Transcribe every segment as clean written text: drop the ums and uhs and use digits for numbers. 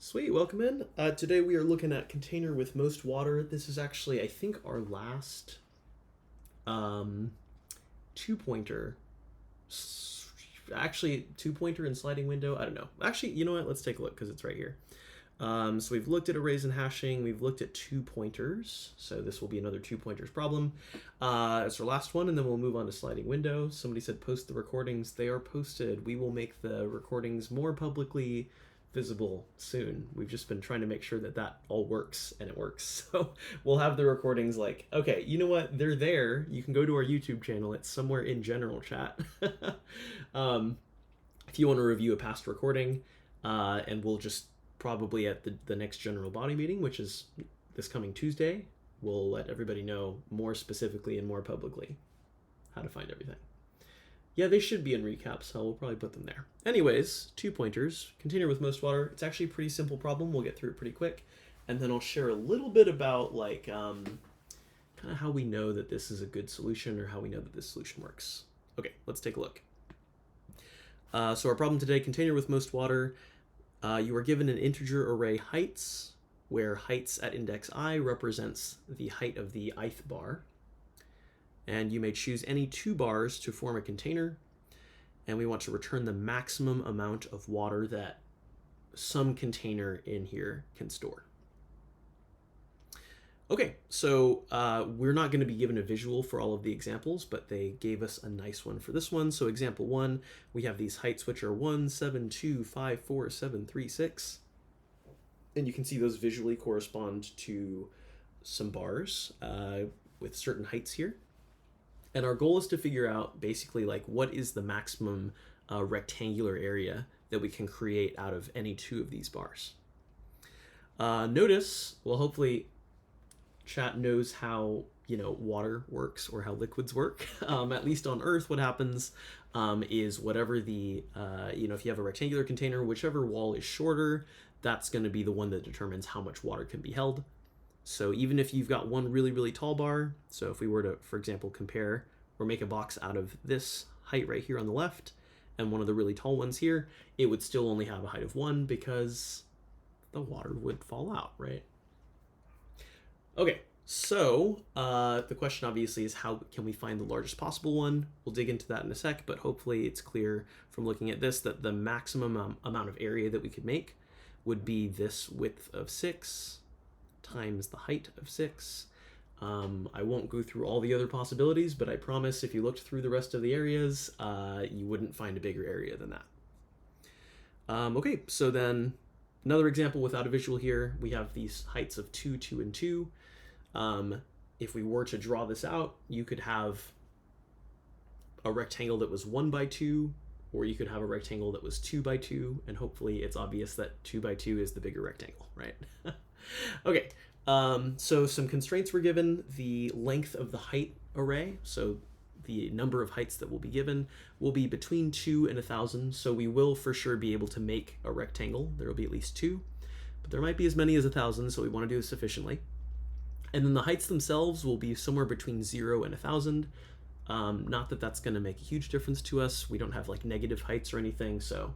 Sweet, welcome in. Today we are looking at container with most water. This is actually, I think, our last um, two-pointer. Actually, two-pointer and sliding window. I don't know. Actually, you know what? Let's take a look because it's right here. So we've looked at arrays and hashing. We've looked at two-pointers. So this will be another two-pointers problem. It's our last one, and then we'll move on to sliding window. Somebody said post the recordings. They are posted. We will make the recordings more publicly visible soon. We've just been trying to make sure that that all works, and it works. So we'll have the recordings like, okay, you know what? They're there. You can go to our YouTube channel. It's somewhere in general chat. um, if you want to review a past recording, and we'll just probably at the next general body meeting, which is this coming Tuesday, we'll let everybody know more specifically and more publicly how to find everything. Yeah, they should be in recap, so we'll probably put them there. Anyways, two pointers, container with most water. It's actually a pretty simple problem. We'll get through it pretty quick. And then I'll share a little bit about like kind of how we know that this is a good solution or how we know that this solution works. Okay, let's take a look. So our problem today, container with most water. You are given an integer array heights, where heights at index I represents the height of the ith bar. And you may choose any two bars to form a container, and we want to return the maximum amount of water that some container in here can store. Okay, so we're not going to be given a visual for all of the examples, but they gave us a nice one for this one. So example 1, we have these heights, which are 1, 7, 2, 5, 4, 7, 3, 6. And you can see those visually correspond to some bars with certain heights here. And our goal is to figure out basically like what is the maximum rectangular area that we can create out of any two of these bars. Notice, well, hopefully chat knows how water works or how liquids work. At least on Earth, what happens is whatever the if you have a rectangular container, whichever wall is shorter, that's going to be the one that determines how much water can be held. So even if you've got one really, really tall bar, so if we were to, for example, compare or make a box out of this height right here on the left and one of the really tall ones here, it would still only have a height of 1 because the water would fall out, right? Okay, so the question obviously is how can we find the largest possible one? We'll dig into that in a sec, but hopefully it's clear from looking at this that the maximum amount of area that we could make would be this width of 6 times the height of 6. I won't go through all the other possibilities, but I promise if you looked through the rest of the areas, you wouldn't find a bigger area than that. Okay, so then another example without a visual here, we have these heights of 2, 2, and 2. If we were to draw this out, you could have a rectangle that was 1 by 2, or you could have a rectangle that was 2 by 2, and hopefully it's obvious that 2 by 2 is the bigger rectangle, right? Okay, so some constraints were given. The length of the height array, so the number of heights that will be given, will be between 2 and 1,000, so we will for sure be able to make a rectangle. There will be at least 2, but there might be as many as 1,000, so we want to do this sufficiently. And then the heights themselves will be somewhere between 0 and 1,000. Not that that's going to make a huge difference to us. We don't have like negative heights or anything, so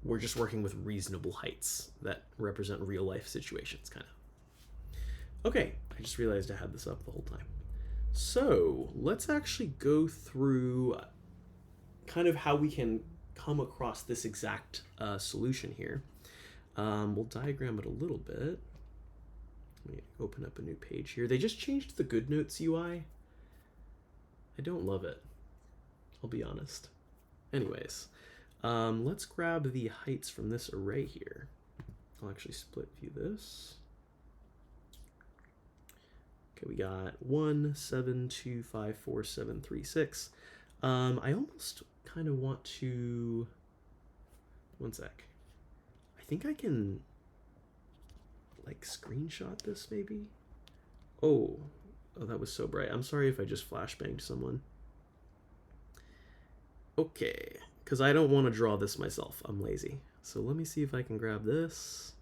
we're just working with reasonable heights that represent real life situations, kind of. Okay, I just realized I had this up the whole time. So let's actually go through kind of how we can come across this exact solution here. We'll diagram it a little bit. Let me open up a new page here. They just changed the GoodNotes UI. I don't love it, I'll be honest. Anyways, let's grab the heights from this array here. I'll actually split view this. Okay, we got 1, 7, 2, 5, 4, 7, 3, 6. I almost kind of want to, one sec. I think I can like screenshot this maybe. Oh, that was so bright. I'm sorry if I just flashbanged someone. Okay, because I don't want to draw this myself. I'm lazy. So let me see if I can grab this.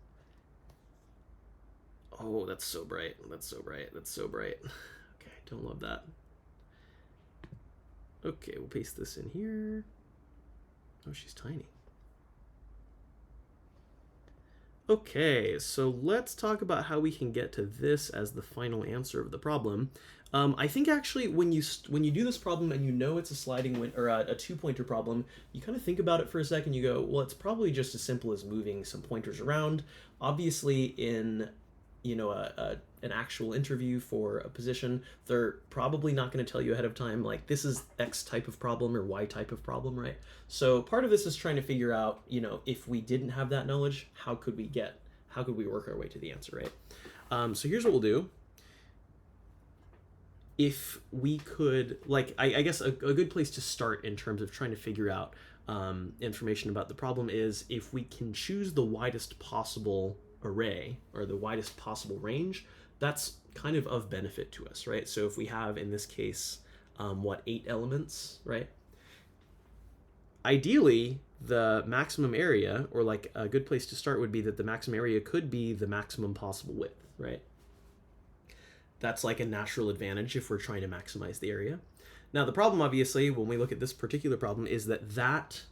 Oh, that's so bright. That's so bright. That's so bright. Okay, don't love that. Okay, we'll paste this in here. Oh, she's tiny. Okay, so let's talk about how we can get to this as the final answer of the problem. I think actually when you do this problem and you know it's a sliding or a two-pointer problem, you kind of think about it for a second. You go, well, it's probably just as simple as moving some pointers around. Obviously, in an actual interview for a position, they're probably not going to tell you ahead of time like this is X type of problem or Y type of problem, right? So part of this is trying to figure out, if we didn't have that knowledge, how could we work our way to the answer, right? So here's what we'll do. If we could, I guess a good place to start in terms of trying to figure out information about the problem is if we can choose the widest possible array or the widest possible range, that's kind of benefit to us, right? So if we have, in this case, 8 elements, right? Ideally, the maximum area, or like a good place to start would be that the maximum area could be the maximum possible width, right? That's like a natural advantage if we're trying to maximize the area. Now, the problem, obviously, when we look at this particular problem, is that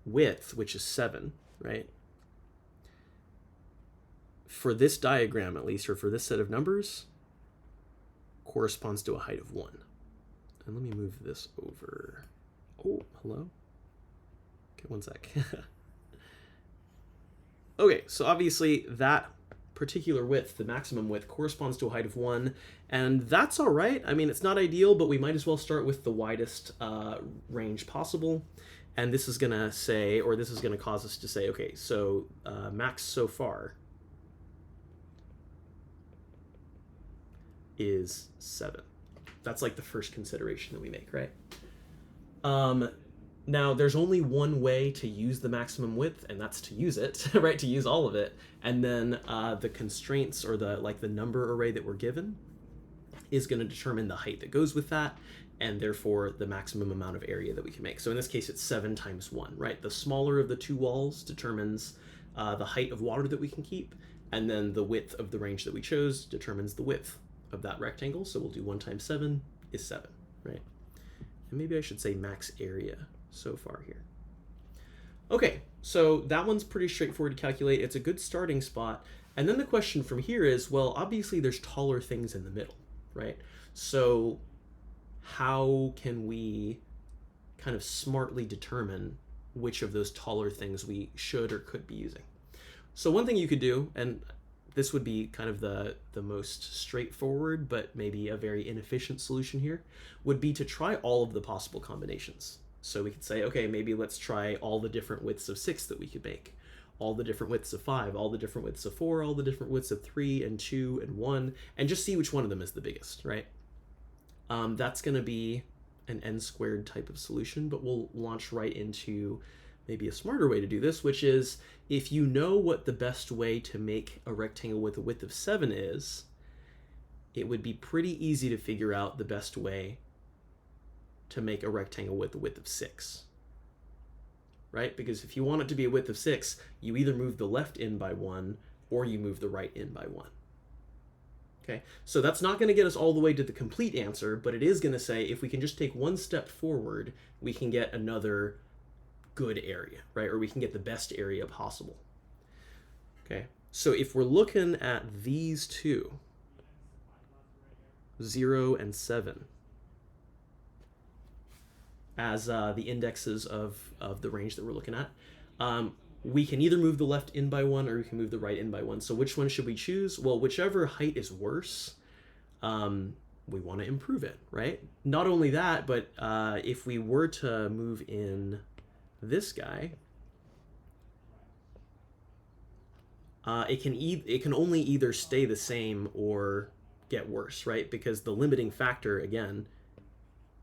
width, which is 7, right? For this diagram, at least, or for this set of numbers, corresponds to a height of 1. And let me move this over. Oh, hello? Okay, one sec. Okay, so obviously that particular width, the maximum width, corresponds to a height of 1, and that's all right. I mean, it's not ideal, but we might as well start with the widest range possible. And this is going to say, or this is going to cause us to say, okay, so max so far is 7. That's like the first consideration that we make, right? Now, there's only one way to use the maximum width, and that's to use it, right? To use all of it. And then the constraints, or the number array that we're given, is going to determine the height that goes with that, and therefore the maximum amount of area that we can make. So in this case, it's 7 times 1, right? The smaller of the two walls determines the height of water that we can keep, and then the width of the range that we chose determines the width of that rectangle. So we'll do 1 times 7 is 7, right? And maybe I should say max area so far here. Okay, so that one's pretty straightforward to calculate. It's a good starting spot. And then the question from here is, well, obviously there's taller things in the middle, right? So how can we kind of smartly determine which of those taller things we should or could be using? So one thing you could do, and this would be kind of the most straightforward, but maybe a very inefficient solution here, would be to try all of the possible combinations. So we could say, okay, maybe let's try all the different widths of 6 that we could make, all the different widths of 5, all the different widths of 4, all the different widths of 3 and 2 and 1, and just see which one of them is the biggest, right? That's going to be an n-squared type of solution, but we'll launch right into maybe a smarter way to do this, which is if you know what the best way to make a rectangle with a width of 7 is, it would be pretty easy to figure out the best way to make a rectangle with a width of 6, right? Because if you want it to be a width of 6, you either move the left in by 1 or you move the right in by 1. Okay, so that's not going to get us all the way to the complete answer, but it is going to say if we can just take one step forward, we can get another good area, right? Or we can get the best area possible. Okay, so if we're looking at these two, 0 and 7, as the indexes of the range that we're looking at, we can either move the left in by 1 or we can move the right in by 1. So which one should we choose? Well, whichever height is worse, we want to improve it, right? Not only that, but if we were to move in this guy, it can only either stay the same or get worse, right? Because the limiting factor, again,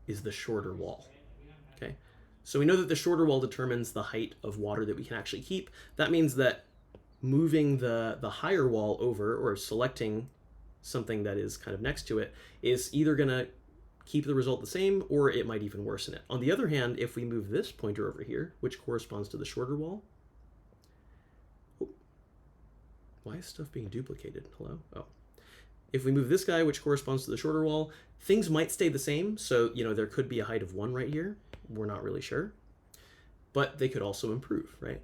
is the shorter wall. Okay, so we know that the shorter wall determines the height of water that we can actually keep. That means that moving the higher wall over, or selecting something that is kind of next to it, is either going to keep the result the same, or it might even worsen it. On the other hand, if we move this pointer over here, which corresponds to the shorter wall, why is stuff being duplicated? Hello? Oh. If we move this guy, which corresponds to the shorter wall, things might stay the same. So, there could be a height of 1 right here. We're not really sure. But they could also improve, right?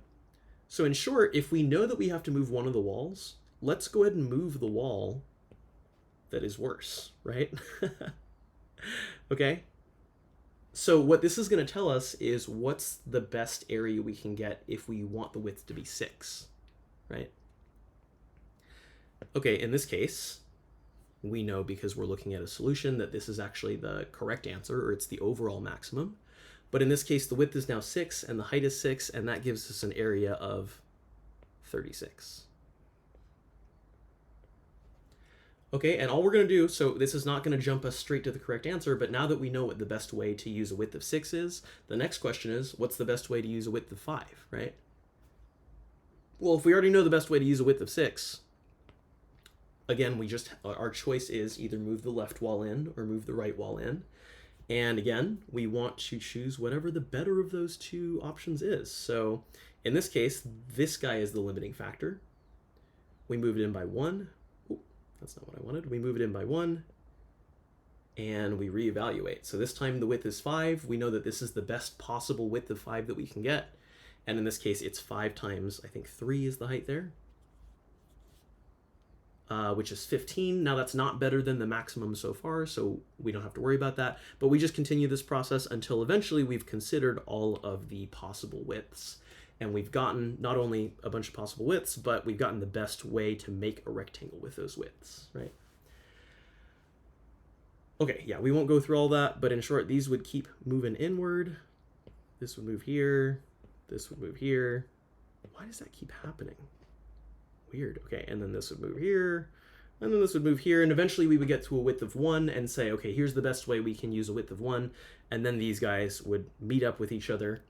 So in short, if we know that we have to move one of the walls, let's go ahead and move the wall that is worse, right? Okay. So what this is going to tell us is what's the best area we can get if we want the width to be 6, right? Okay, in this case, we know because we're looking at a solution that this is actually the correct answer, or it's the overall maximum. But in this case, the width is now 6 and the height is 6, and that gives us an area of 36. Okay, and all we're going to do, so this is not going to jump us straight to the correct answer, but now that we know what the best way to use a width of 6 is, the next question is, what's the best way to use a width of 5, right? Well, if we already know the best way to use a width of 6, again, our choice is either move the left wall in or move the right wall in. And again, we want to choose whatever the better of those two options is. So in this case, this guy is the limiting factor. We move it in by 1. That's not what I wanted. We move it in by 1, and we reevaluate. So this time the width is 5. We know that this is the best possible width of 5 that we can get. And in this case, it's 5 times, I think 3 is the height there, which is 15. Now that's not better than the maximum so far, so we don't have to worry about that. But we just continue this process until eventually we've considered all of the possible widths. And we've gotten not only a bunch of possible widths, but we've gotten the best way to make a rectangle with those widths, right? Okay, yeah, we won't go through all that, but in short, these would keep moving inward. This would move here. This would move here. Why does that keep happening? Weird. Okay, and then this would move here, and then this would move here, and eventually we would get to a width of 1 and say, okay, here's the best way we can use a width of 1, and then these guys would meet up with each other.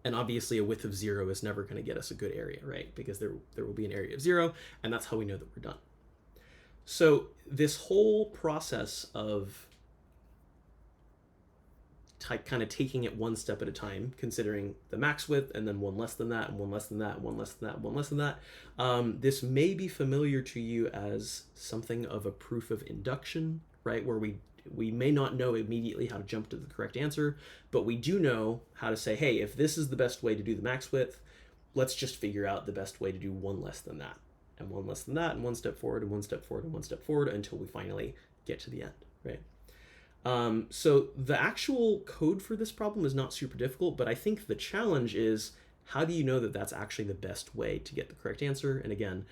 And obviously a width of 0 is never going to get us a good area, right? Because there will be an area of 0, and that's how we know that we're done. So this whole process of kind of taking it one step at a time, considering the max width, and then one less than that, and one less than that, and one less than that, and one less than that, this may be familiar to you as something of a proof of induction, right? Where we may not know immediately how to jump to the correct answer, but we do know how to say, hey, if this is the best way to do the max width, let's just figure out the best way to do one less than that, and one less than that, and one step forward, and one step forward, and one step forward until we finally get to the end, right? So the actual code for this problem is not super difficult, but I think the challenge is, how do you know that that's actually the best way to get the correct answer? And again,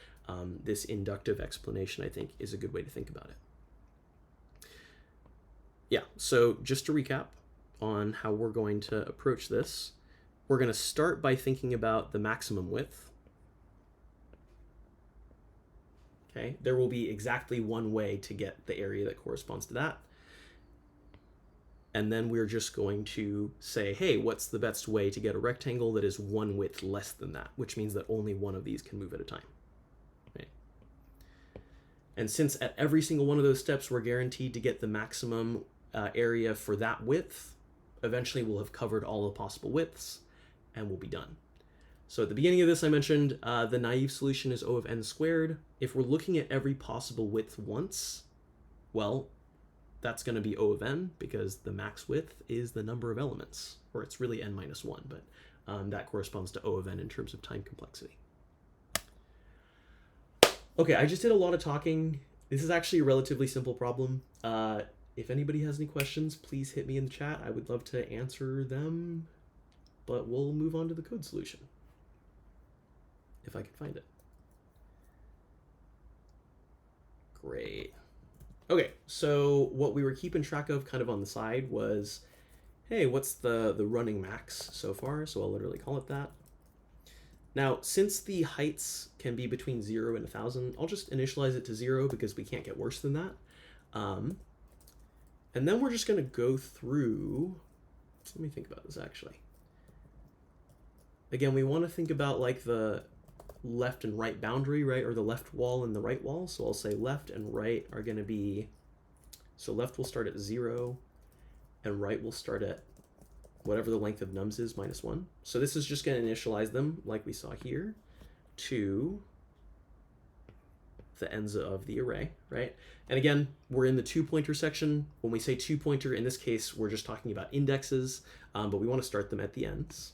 this inductive explanation, I think, is a good way to think about it. Yeah, so just to recap on how we're going to approach this, we're going to start by thinking about the maximum width. Okay, there will be exactly one way to get the area that corresponds to that. And then we're just going to say, hey, what's the best way to get a rectangle that is one width less than that, which means that only one of these can move at a time. Right? And since at every single one of those steps we're guaranteed to get the maximum area for that width, eventually we'll have covered all the possible widths and we'll be done. So at the beginning of this, I mentioned the naive solution is O of n squared. If we're looking at every possible width once, well, that's going to be O of n because the max width is the number of elements, or it's really n minus 1, but that corresponds to O of n in terms of time complexity. Okay, I just did a lot of talking. This is actually a relatively simple problem. If anybody has any questions, please hit me in the chat. I would love to answer them, but we'll move on to the code solution if I can find it. Great. Okay, so what we were keeping track of kind of on the side was, hey, what's the running max so far? So I'll literally call it that. Now, since the heights can be between 0 and 1,000, I'll just initialize it to 0 because we can't get worse than that. And then we're just going to go through, let me think about this actually. Again, we want to think about like the left and right boundary, right? Or the left wall and the right wall. So I'll say left and right are going to be, so left will start at 0 and right will start at whatever the length of nums is minus 1. So this is just going to initialize them like we saw here to the ends of the array, right? And again, we're in the 2-pointer section. When we say 2-pointer, in this case, we're just talking about indexes, but we want to start them at the ends.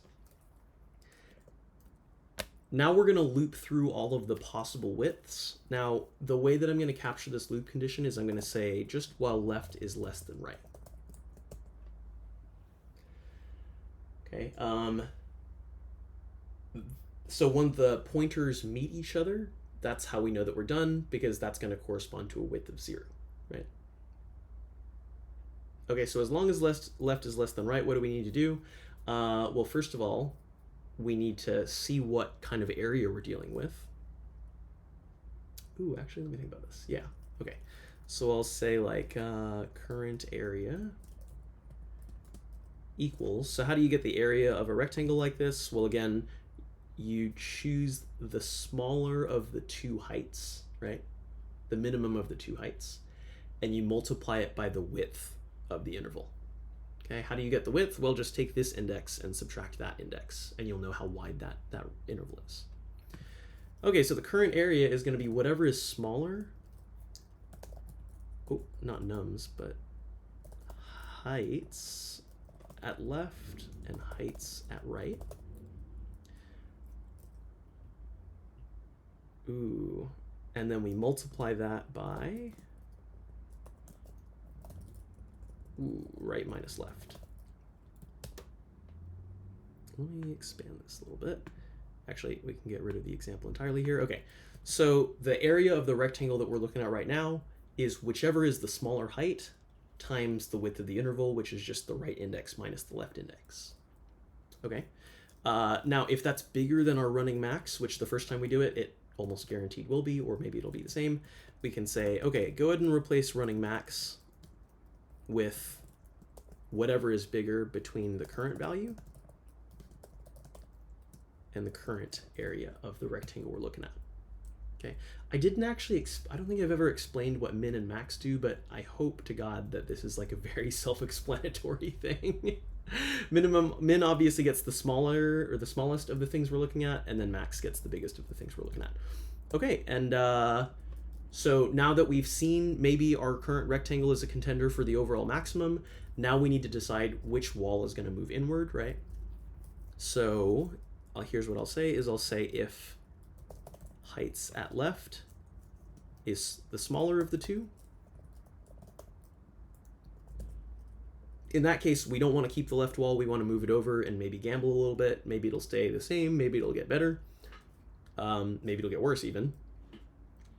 Now we're going to loop through all of the possible widths. Now, the way that I'm going to capture this loop condition is I'm going to say just while left is less than right. Okay. So when the pointers meet each other, that's how we know that we're done, because that's going to correspond to a width of 0, right? Okay, so as long as left is less than right, what do we need to do? Well, first of all, we need to see what kind of area we're dealing with. Ooh, actually, let me think about this. Yeah, okay. So I'll say like current area equals, so how do you get the area of a rectangle like this? Well, again, you choose the smaller of the two heights, right? The minimum of the two heights, and you multiply it by the width of the interval. Okay, how do you get the width? Well, just take this index and subtract that index, and you'll know how wide that interval is. Okay, so the current area is going to be whatever is smaller. Oh, not nums, but heights at left and heights at right. Ooh, and then we multiply that by right minus left. Let me expand this a little bit. Actually, we can get rid of the example entirely here. Okay, so the area of the rectangle that we're looking at right now is whichever is the smaller height times the width of the interval, which is just the right index minus the left index. Okay, now if that's bigger than our running max, which the first time we do it, it almost guaranteed will be, or maybe it'll be the same, we can say, okay, go ahead and replace running max with whatever is bigger between the current value and the current area of the rectangle we're looking at. Okay, I didn't actually, I don't think I've ever explained what min and max do, but I hope to God that this is like a very self-explanatory thing. Min obviously gets the smaller or the smallest of the things we're looking at, and then max gets the biggest of the things we're looking at. Okay, and so now that we've seen maybe our current rectangle is a contender for the overall maximum, now we need to decide which wall is going to move inward, right? So here's what I'll say is I'll say if heights at left is the smaller of the two. In that case, we don't want to keep the left wall. We want to move it over and maybe gamble a little bit. Maybe it'll stay the same. Maybe it'll get better. Maybe it'll get worse even.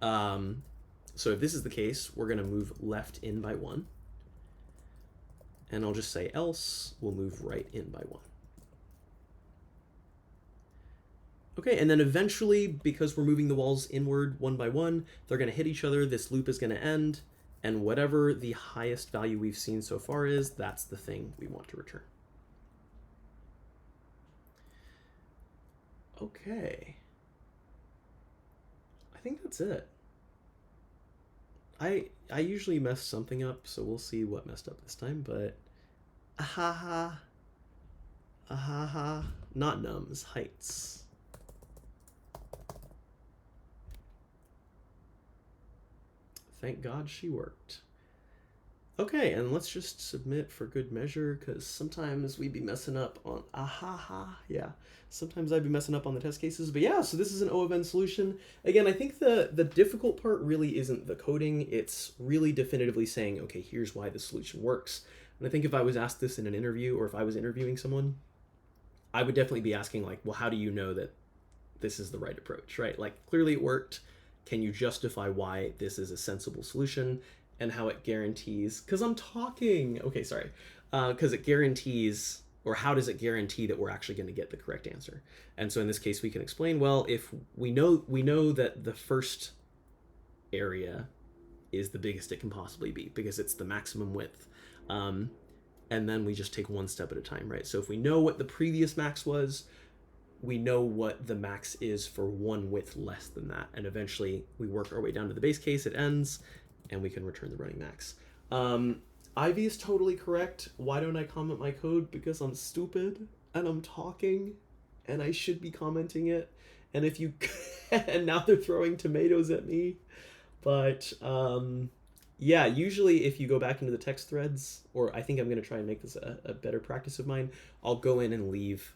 So if this is the case, we're going to move left in by 1. And I'll just say else we'll move right in by 1. Okay, and then eventually, because we're moving the walls inward one by one, they're going to hit each other. This loop is going to end. And whatever the highest value we've seen so far is, that's the thing we want to return. Okay. I think that's it. I usually mess something up, so we'll see what messed up this time, but ahaha, not nums, heights. Thank God she worked. Okay, and let's just submit for good measure, because sometimes we'd be messing up on yeah. Sometimes I'd be messing up on the test cases, but yeah, so this is an O of N solution. Again, I think the difficult part really isn't the coding, it's really definitively saying, okay, here's why the solution works. And I think if I was asked this in an interview, or if I was interviewing someone, I would definitely be asking like, well, how do you know that this is the right approach, right? Like, clearly it worked. Can you justify why this is a sensible solution and how it guarantees, because I'm talking, okay, sorry, because it guarantees, or how does it guarantee that we're actually going to get the correct answer? And so in this case, we can explain, well, if we know that the first area is the biggest it can possibly be because it's the maximum width. And then we just take one step at a time, right? So if we know what the previous max was, we know what the max is for one width less than that. And eventually we work our way down to the base case, it ends, and we can return the running max. Ivy is totally correct. Why don't I comment my code? Because I'm stupid and I'm talking and I should be commenting it. And if you, and now they're throwing tomatoes at me. But yeah, usually if you go back into the text threads, or I think I'm going to try and make this a better practice of mine, I'll go in and leave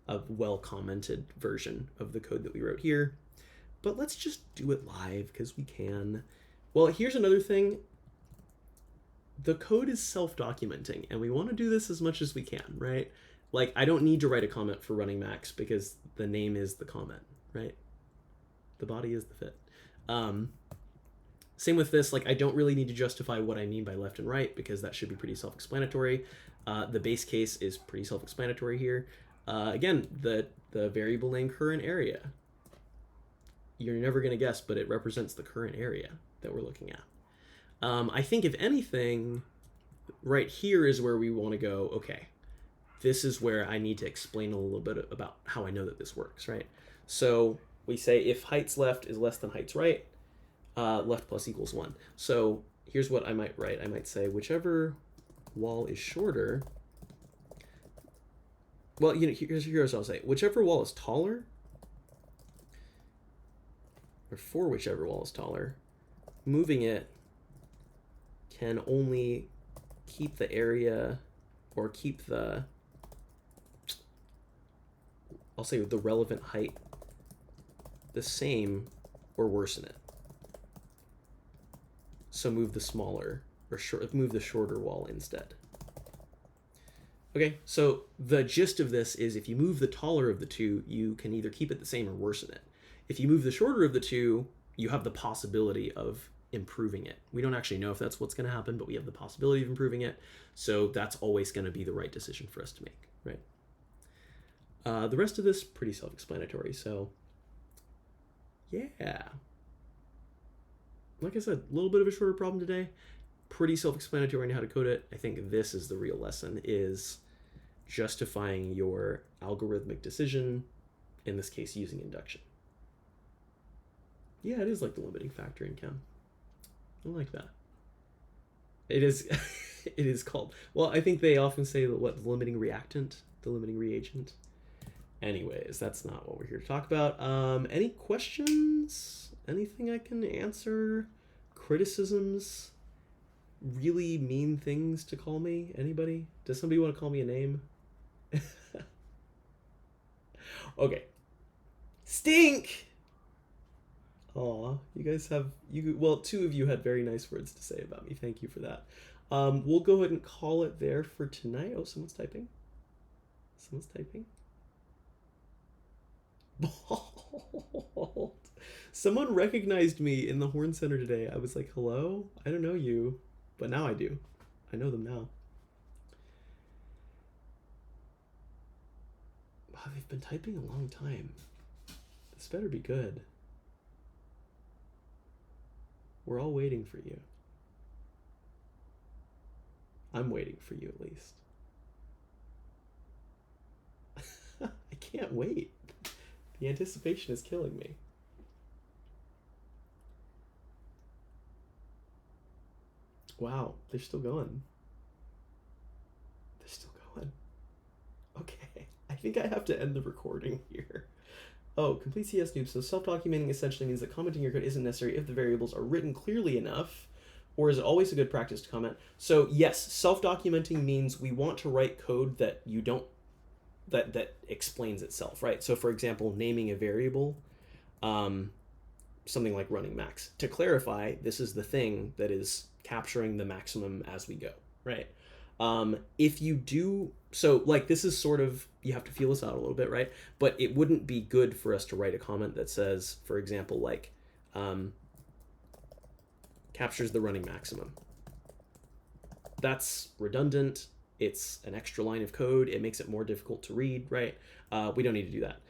a well-commented version of the code that we wrote here. But let's just do it live because we can. Well, here's another thing. The code is self-documenting, and we want to do this as much as we can, right? Like, I don't need to write a comment for running max because the name is the comment, right? The body is the fit. Same with this, like I don't really need to justify what I mean by left and right because that should be pretty self-explanatory. The base case is pretty self-explanatory here. Again, the variable name current area. You're never going to guess, but it represents the current area that we're looking at. I think if anything, right here is where we want to go, okay, this is where I need to explain a little bit about how I know that this works, right? So we say if heights left is less than heights right, left plus equals 1. So here's what I might write. I might say whichever wall is shorter. Well, here's what I'll say. Whichever wall is taller, or for whichever wall is taller, moving it can only keep the area, or keep the, I'll say the relevant height the same or worsen it. So move the smaller, or move the shorter wall instead. Okay, so the gist of this is if you move the taller of the two, you can either keep it the same or worsen it. If you move the shorter of the two, you have the possibility of improving it. We don't actually know if that's what's going to happen, but we have the possibility of improving it. So that's always going to be the right decision for us to make, right? The rest of this, pretty self-explanatory. So yeah. Like I said, a little bit of a shorter problem today. Pretty self-explanatory on how to code it. I think this is the real lesson, is justifying your algorithmic decision, in this case using induction. Yeah, it is like the limiting factor in chem. I like that. It is it is called, well, I think they often say the limiting reactant, the limiting reagent. Anyways, that's not what we're here to talk about. Any questions? Anything I can answer? Criticisms? Really mean things to call me? Anybody? Does somebody want to call me a name? Okay. Stink! Aw, you guys have, well, two of you had very nice words to say about me. Thank you for that. We'll go ahead and call it there for tonight. Oh, someone's typing. Someone's typing. Bald. Someone recognized me in the Horn Center today. I was like, hello? I don't know you. But now I do. I know them now. Wow, they've been typing a long time. This better be good. We're all waiting for you. I'm waiting for you, at least. I can't wait. The anticipation is killing me. Wow, they're still going. They're still going. Okay, I think I have to end the recording here. Oh, complete CS noob. So self-documenting essentially means that commenting your code isn't necessary if the variables are written clearly enough, or is it always a good practice to comment? So yes, self-documenting means we want to write code that you don't, that explains itself, right? So for example, naming a variable, something like running max. To clarify, this is the thing that is capturing the maximum as we go, right? If you do, so like this is sort of, you have to feel this out a little bit, right? But it wouldn't be good for us to write a comment that says, for example, like captures the running maximum. That's redundant. It's an extra line of code. It makes it more difficult to read, right? We don't need to do that.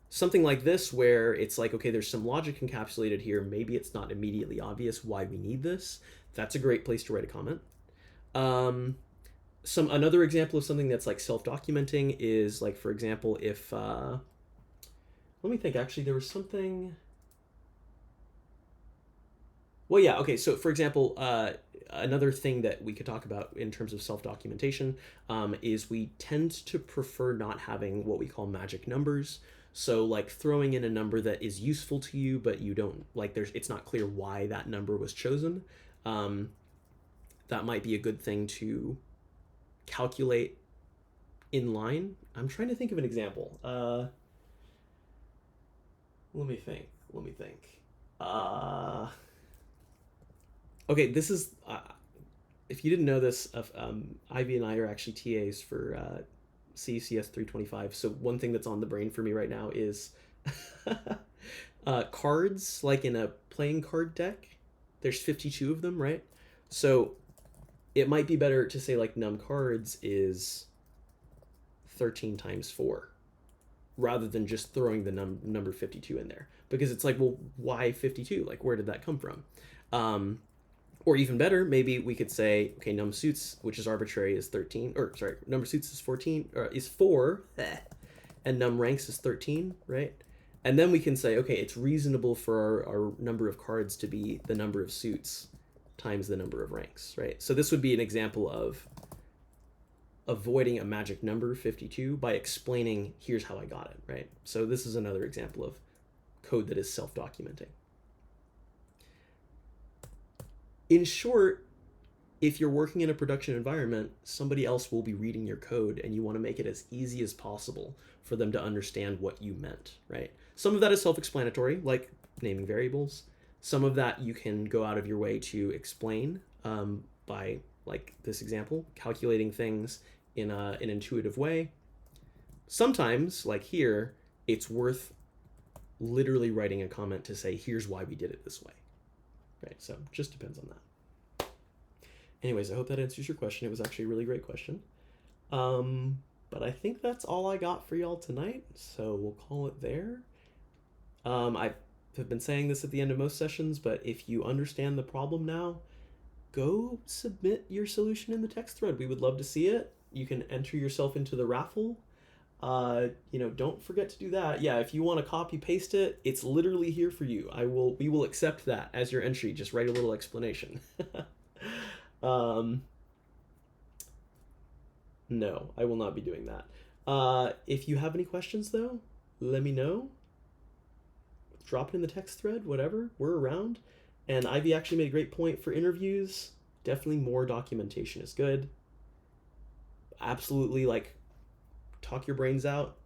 Something like this where it's like, okay, there's some logic encapsulated here. Maybe it's not immediately obvious why we need this. That's a great place to write a comment. Another example of something that's like self-documenting is like, for example, if, let me think, actually, there was something, well, yeah, okay, so for example, another thing that we could talk about in terms of self-documentation is we tend to prefer not having what we call magic numbers. So like throwing in a number that is useful to you, but you don't, like it's not clear why that number was chosen. That might be a good thing to calculate in line. I'm trying to think of an example. Let me think. Let me think. Uh, okay, this is. If you didn't know this, Ivy and I are actually TAs for CCS 325. So one thing that's on the brain for me right now is cards, like in a playing card deck. There's 52 of them, right? So it might be better to say like num cards is 13 times 4 rather than just throwing the number 52 in there, because it's like, well, why 52? Like, where did that come from? Or even better, maybe we could say, okay, num suits, which is arbitrary, is 13, or sorry, number suits is 14, or is 4, and num ranks is 13, right? And then we can say, okay, it's reasonable for our number of cards to be the number of suits times the number of ranks, right? So this would be an example of avoiding a magic number 52 by explaining, here's how I got it, right? So this is another example of code that is self-documenting. In short, if you're working in a production environment, somebody else will be reading your code, and you want to make it as easy as possible for them to understand what you meant, right? Some of that is self-explanatory, like naming variables. Some of that you can go out of your way to explain by, like this example, calculating things in an intuitive way. Sometimes, like here, it's worth literally writing a comment to say, here's why we did it this way, right? So just depends on that. Anyways, I hope that answers your question. It was actually a really great question. But I think that's all I got for y'all tonight, so we'll call it there. I have been saying this at the end of most sessions, but if you understand the problem now, go submit your solution in the text thread. We would love to see it. You can enter yourself into the raffle. Don't forget to do that. Yeah, if you want to copy paste it, it's literally here for you. We will accept that as your entry. Just write a little explanation. No, I will not be doing that. If you have any questions though, let me know. Drop it in the text thread, whatever. We're around. And Ivy actually made a great point for interviews. Definitely more documentation is good. Absolutely, like, talk your brains out,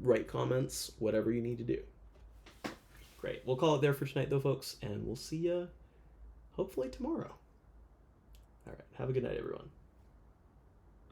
write comments, whatever you need to do. Great. We'll call it there for tonight, though, folks, and we'll see you hopefully tomorrow. All right. Have a good night, everyone.